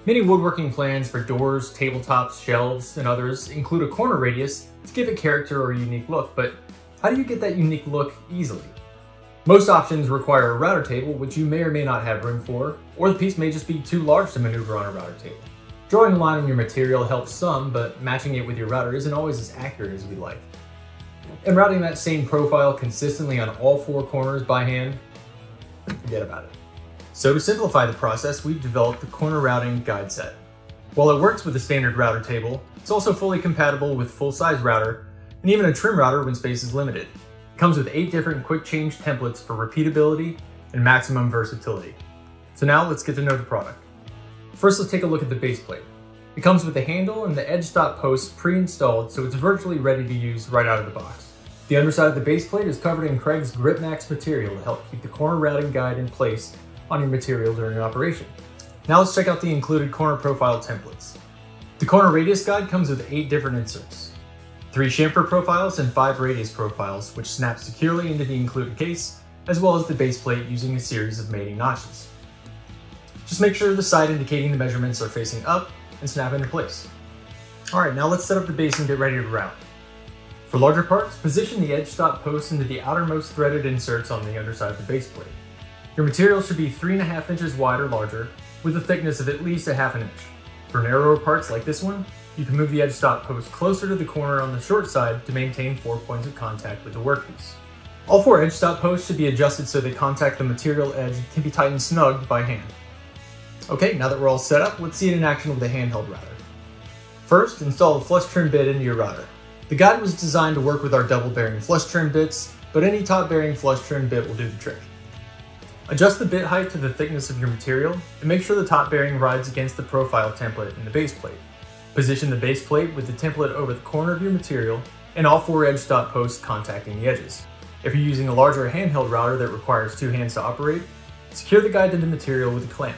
Many woodworking plans for doors, tabletops, shelves, and others include a corner radius to give it character or a unique look, but how do you get that unique look easily? Most options require a router table, which you may or may not have room for, or the piece may just be too large to maneuver on a router table. Drawing a line on your material helps some, but matching it with your router isn't always as accurate as we'd like. And routing that same profile consistently on all four corners by hand, forget about it. So to simplify the process, we've developed the Corner Routing Guide Set. While it works with a standard router table, it's also fully compatible with full-size router and even a trim router when space is limited. It comes with 8 different quick change templates for repeatability and maximum versatility. So now let's get to know the product. First, let's take a look at the base plate. It comes with the handle and the edge stop posts pre-installed, so it's virtually ready to use right out of the box. The underside of the base plate is covered in Craig's GripMax material to help keep the corner routing guide in place on your material during operation. Now let's check out the included corner profile templates. The corner radius guide comes with 8 different inserts, 3 chamfer profiles and 5 radius profiles, which snap securely into the included case, as well as the base plate using a series of mating notches. Just make sure the side indicating the measurements are facing up and snap into place. Alright, now let's set up the base and get ready to route. For larger parts, position the edge stop posts into the outermost threaded inserts on the underside of the base plate. Your material should be 3.5 inches wide or larger, with a thickness of at least 1/2 inch. For narrower parts like this one, you can move the edge stop post closer to the corner on the short side to maintain 4 points of contact with the workpiece. All 4 edge stop posts should be adjusted so they contact the material edge and can be tightened snug by hand. Okay, now that we're all set up, let's see it in action with a handheld router. First, install a flush trim bit into your router. The guide was designed to work with our double bearing flush trim bits, but any top bearing flush trim bit will do the trick. Adjust the bit height to the thickness of your material and make sure the top bearing rides against the profile template in the base plate. Position the base plate with the template over the corner of your material and all 4 edge stop posts contacting the edges. If you're using a larger handheld router that requires 2 hands to operate, secure the guide to the material with a clamp.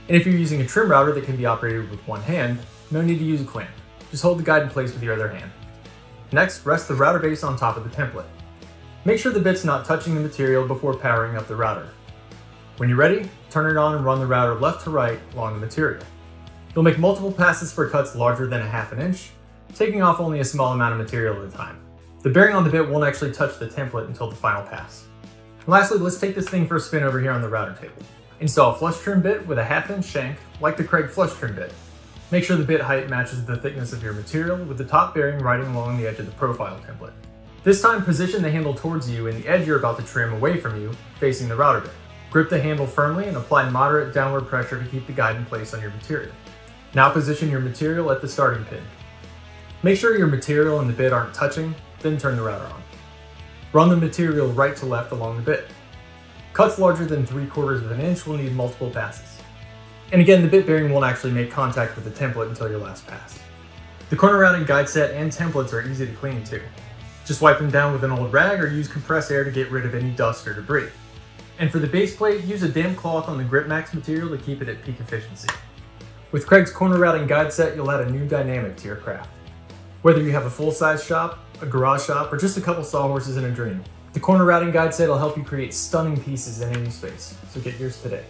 And if you're using a trim router that can be operated with 1 hand, no need to use a clamp. Just hold the guide in place with your other hand. Next, rest the router base on top of the template. Make sure the bit's not touching the material before powering up the router. When you're ready, turn it on and run the router left to right along the material. You'll make multiple passes for cuts larger than 1/2 inch, taking off only a small amount of material at a time. The bearing on the bit won't actually touch the template until the final pass. And lastly, let's take this thing for a spin over here on the router table. Install a flush trim bit with a 1/2 inch shank, like the Craig flush trim bit. Make sure the bit height matches the thickness of your material with the top bearing riding along the edge of the profile template. This time, position the handle towards you and the edge you're about to trim away from you, facing the router bit. Grip the handle firmly and apply moderate downward pressure to keep the guide in place on your material. Now position your material at the starting pin. Make sure your material and the bit aren't touching, then turn the router on. Run the material right to left along the bit. Cuts larger than 3/4 of an inch will need multiple passes. And again, the bit bearing won't actually make contact with the template until your last pass. The corner routing guide set and templates are easy to clean too. Just wipe them down with an old rag or use compressed air to get rid of any dust or debris. And for the base plate, use a damp cloth on the GripMax material to keep it at peak efficiency. With Craig's Corner Routing Guide Set, you'll add a new dynamic to your craft. Whether you have a full-size shop, a garage shop, or just a couple sawhorses and a dream, the Corner Routing Guide Set will help you create stunning pieces in any space, so get yours today.